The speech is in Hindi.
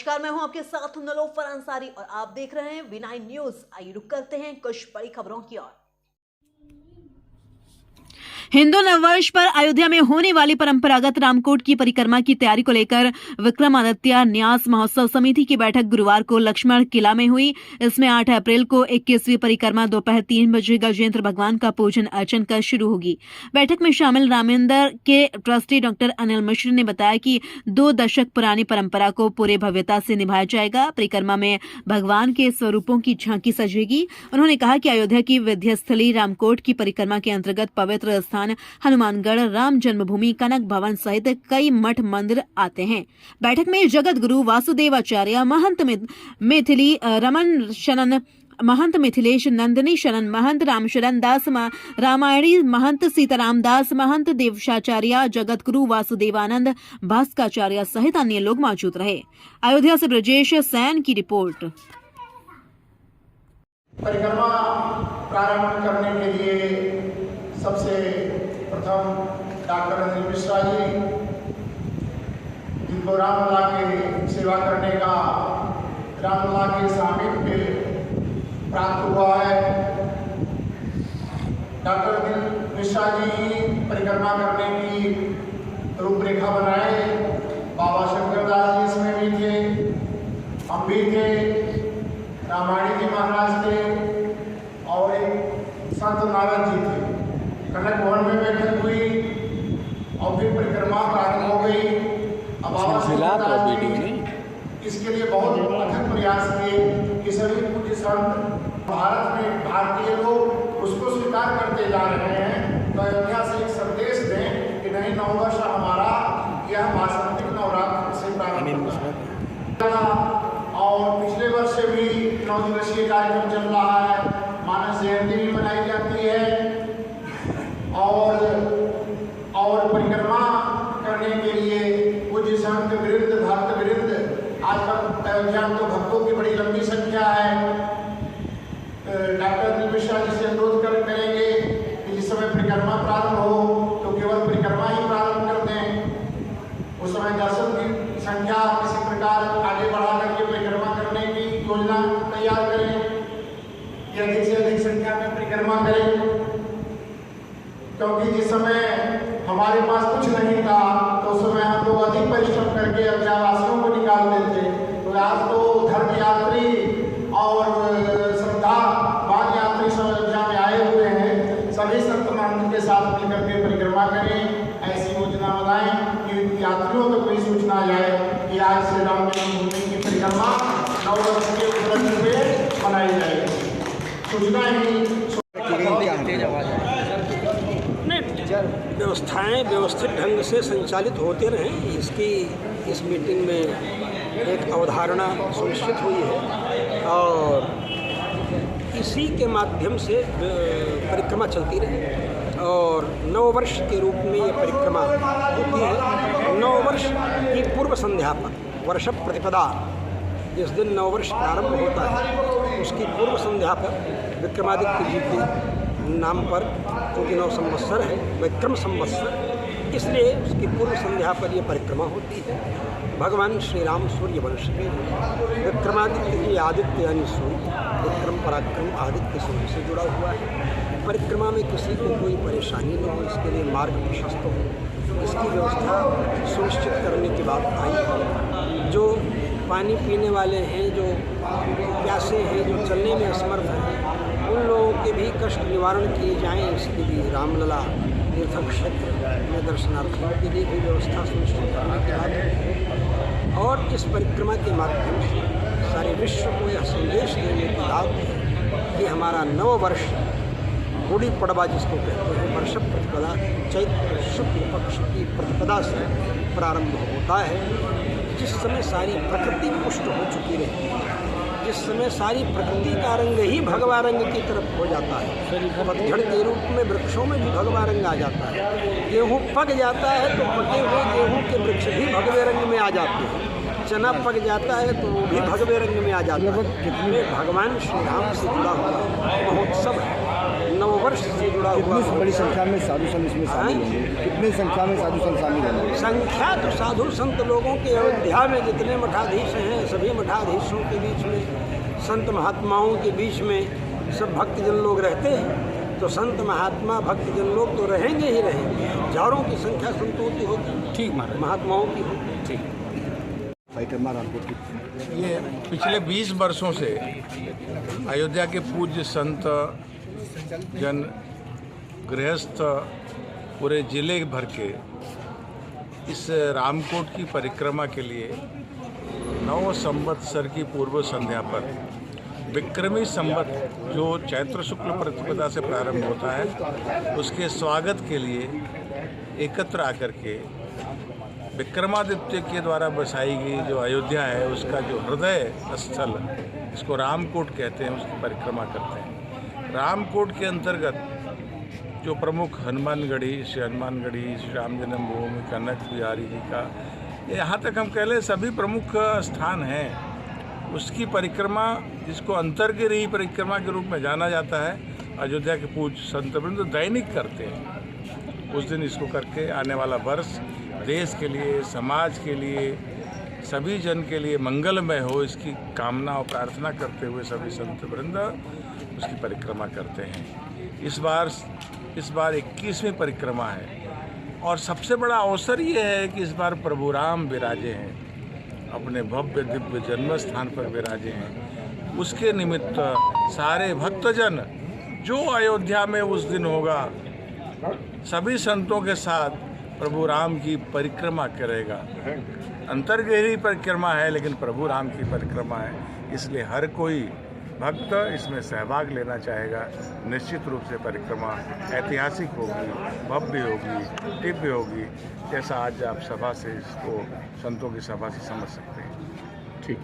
नमस्कार, मैं हूं आपके साथ नीलोफर अंसारी और आप देख रहे हैं V9 न्यूज। आइए रुक करते हैं कुछ बड़ी खबरों की ओर। हिंदू नववर्ष पर अयोध्या में होने वाली परंपरागत रामकोट की परिक्रमा की तैयारी को लेकर विक्रमादित्य न्यास महोत्सव समिति की बैठक गुरुवार को लक्ष्मण किला में हुई। इसमें 8 अप्रैल को 21वीं परिक्रमा दोपहर 3 बजे गजेंद्र भगवान का पूजन अर्चन कर शुरू होगी। बैठक में शामिल रामेंद्र के ट्रस्टी डॉक्टर अनिल मिश्र ने बताया कि 2 दशक पुरानी परंपरा को पूरे भव्यता से निभाया जाएगा। परिक्रमा में भगवान के स्वरूपों की झांकी सजेगी। उन्होंने कहा कि अयोध्या की विद्यास्थली रामकोट की परिक्रमा के अंतर्गत पवित्र हनुमानगढ़, राम जन्मभूमि, कनक भवन सहित कई मठ मंदिर आते हैं। बैठक में जगत गुरु वासुदेवाचार्य, महंत मिथिली रमन शरण, महंत मिथिलेश नंदनी शरण, महंत रामशरण दास, रामायणी महंत सीताराम दास, महंत देवशाचार्य, जगत गुरु वासुदेवानंद भास्काचार्य सहित अन्य लोग मौजूद रहे। अयोध्या से ब्रजेश सैन की रिपोर्ट। परिक्रमा प्रारंभ करने के लिए सबसे प्रथम डॉक्टर अनिल मिश्रा जी, जिनको रामलला की सेवा करने का रामलला के सामिप्य प्राप्त हुआ है। डॉक्टर अनिल मिश्रा जी परिक्रमा करने की रूपरेखा बनाए। बाबा शंकरदास जी इसमें भी थे, हम भी थे, रामायणी जी महाराज थे और एक संत नारद जी थे। कनक भवन में बैठक हुई और फिर परिक्रमा प्रारंभ हो गई। अब बाबा शंकरदास जी इसके लिए बहुत अथक प्रयास किए कि सभी पूज्य संत भारत में भारतीय लोग उसको स्वीकार करते जा रहे हैं, तो अयोध्या से एक संदेश दें कि नहीं, नववर्ष हमारा यह वासंतिक नवरात्र से प्रारंभ होगा। और पिछले वर्ष से भी 9 दिवसीय कार्यक्रम चल रहा है। मानस जयंती भी मनाई जाती है और परिक्रमा करने के लिए पूज्य संत वृंद, भक्त वृंद, आजकल अयोध्या में तो भक्तों की बड़ी लंबी संख्या है। डॉक्टर अनिल मिश्रा जी से अनुरोध करेंगे कि जिस समय परिक्रमा प्रारंभ हो तो केवल परिक्रमा ही प्रारंभ कर दें। उस समय दर्शन की संख्या किसी प्रकार आगे बढ़ा करके परिक्रमा करने की योजना तैयार करें कि अधिक से अधिक संख्या में परिक्रमा करें, क्योंकि जिस समय हमारे पास कुछ नहीं था तो उस समय हम लोग अधिक परिश्रम करके अयोध्यावासियों को निकाल देते। तो आज तो धर्म यात्री और श्रद्धावान यात्री सब अयोध्या में आए हुए हैं। सभी संत महंत के साथ मिलकर के परिक्रमा करें, ऐसी योजना बनाएं कि यात्रियों को कोई सूचना जाए कि आज श्री राम जन्मभूमि की परिक्रमा 9 वर्ष के उपलक्ष्य पे मनाई जाएगी। सूचना ही व्यवस्थाएं व्यवस्थित ढंग से संचालित होते रहें, इसकी इस मीटिंग में एक अवधारणा सुनिश्चित हुई है और इसी के माध्यम से परिक्रमा चलती रहे और नववर्ष के रूप में ये परिक्रमा होती है। नववर्ष की पूर्व संध्या पर वर्ष प्रतिपदा, जिस दिन नववर्ष प्रारंभ होता है उसकी पूर्व संध्या पर विक्रमादित्य जी के नाम पर, क्योंकि 9 संवत्सर है, विक्रम संवत्सर, इसलिए उसकी पूर्व संध्या पर यह परिक्रमा होती है। भगवान श्री राम सूर्य वंश के विक्रमादित्य जी आदित्य यानी सूर्य, विक्रम पराक्रम आदित्य सूर्य से जुड़ा हुआ है। परिक्रमा में किसी को कोई परेशानी न हो, इसके लिए मार्ग प्रशस्त हो, इसकी व्यवस्था सुनिश्चित करने की बात आई। जो पानी पीने वाले हैं, जो प्यासे हैं, जो चलने में असमर्थ हैं, उन लोगों के भी कष्ट निवारण किए जाएं, इसके लिए रामलला तीर्थ क्षेत्र में दर्शनार्थियों के लिए भी व्यवस्था सुनिश्चित करने के बाद है। और इस परिक्रमा के माध्यम से सारे विश्व को यह संदेश देने की बात है कि हमारा नववर्ष गुड़ी पड़वा जिसको कहते हैं, वर्ष प्रतिपदा चैत्र शुक्ल पक्ष की प्रतिपदा से प्रारंभ होता है, जिस समय सारी प्रकृति पुष्ट हो चुकी रहती है, जिस समय सारी प्रकृति का रंग ही भगवा रंग की तरफ हो जाता है। पतझड़ के रूप में वृक्षों में भी भगवा रंग आ जाता है। गेहूँ पक जाता है तो पके हुए गेहूँ के वृक्ष भी भगवे रंग में आ जाते हैं। चना पक जाता है तो वो भी भगवे रंग में आ जाता है। भगवान श्री राम से जुड़ा हुआ महोत्सव है, नववर्ष से जुड़ा हुआ। कितनी बड़ी संख्या में साधु संत इसमें शामिल होंगे? कितनी संख्या में साधु संत शामिल होंगे? संख्या तो साधु संत लोगों के अयोध्या में जितने मठाधीश हैं सभी मठाधीशों के बीच में, संत महात्माओं के बीच में सब भक्तजन लोग रहते हैं, तो संत महात्मा भक्तजन लोग तो रहेंगे ही रहेंगे। हजारों की संख्या संतों की होगी, ठीक महात्माओं की होगी। ठीक परिक्रमा रामकोट की ये पिछले 20 वर्षों से अयोध्या के पूज्य संत जन गृहस्थ पूरे जिले भर के इस रामकोट की परिक्रमा के लिए 9 संवत्सर की पूर्व संध्या पर विक्रमी संवत जो चैत्र शुक्ल प्रतिपदा से प्रारंभ होता है उसके स्वागत के लिए एकत्र आकर के विक्रमादित्य के द्वारा बसाई गई जो अयोध्या है उसका जो हृदय स्थल इसको रामकोट कहते हैं, उसकी परिक्रमा करते हैं। रामकोट के अंतर्गत जो प्रमुख हनुमानगढ़ी, श्री हनुमानगढ़ी, श्री राम जन्मभूमि, कनक बिहारी जी का, यहाँ तक हम कह लें सभी प्रमुख स्थान हैं, उसकी परिक्रमा जिसको अंतर्गिरी परिक्रमा के रूप में जाना जाता है, अयोध्या के पूज्य संतवृंद दैनिक करते हैं। उस दिन इसको करके आने वाला वर्ष देश के लिए, समाज के लिए, सभी जन के लिए मंगलमय हो, इसकी कामना और प्रार्थना करते हुए सभी संत वृंद उसकी परिक्रमा करते हैं। इस बार 21वीं परिक्रमा है और सबसे बड़ा अवसर ये है कि इस बार प्रभु राम विराजे हैं, अपने भव्य दिव्य जन्म स्थान पर विराजे हैं। उसके निमित्त सारे भक्तजन जो अयोध्या में उस दिन होगा सभी संतों के साथ प्रभु राम की परिक्रमा करेगा। अंतर्गहरी परिक्रमा है लेकिन प्रभु राम की परिक्रमा है, इसलिए हर कोई भक्त इसमें सहभाग लेना चाहेगा। निश्चित रूप से परिक्रमा ऐतिहासिक होगी, भव्य होगी, दिव्य होगी, जैसा आज आप सभा से इसको संतों की सभा से समझ सकते हैं। ठीक।